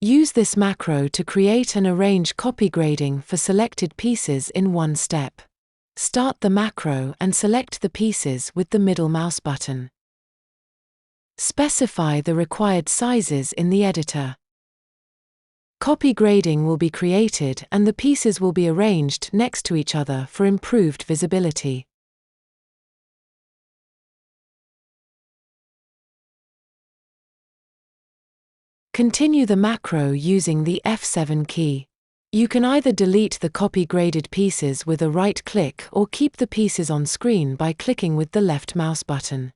Use this macro to create and arrange copy grading for selected pieces in one step. Start the macro and select the pieces with the middle mouse button. Specify the required sizes in the editor. Copy grading will be created and the pieces will be arranged next to each other for improved visibility. Continue the macro using the F7 key. You can either delete the copy-graded pieces with a right click or keep the pieces on screen by clicking with the left mouse button.